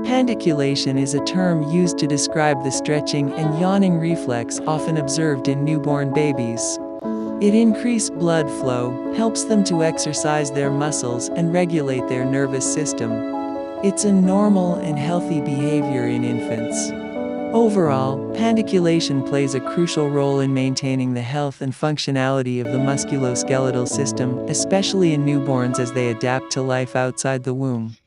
Pandiculation is a term used to describe the stretching and yawning reflex often observed in newborn babies. It increases blood flow, helps them to exercise their muscles, and regulate their nervous system. It's a normal and healthy behavior in infants. Overall, pandiculation plays a crucial role in maintaining the health and functionality of the musculoskeletal system, especially in newborns as they adapt to life outside the womb.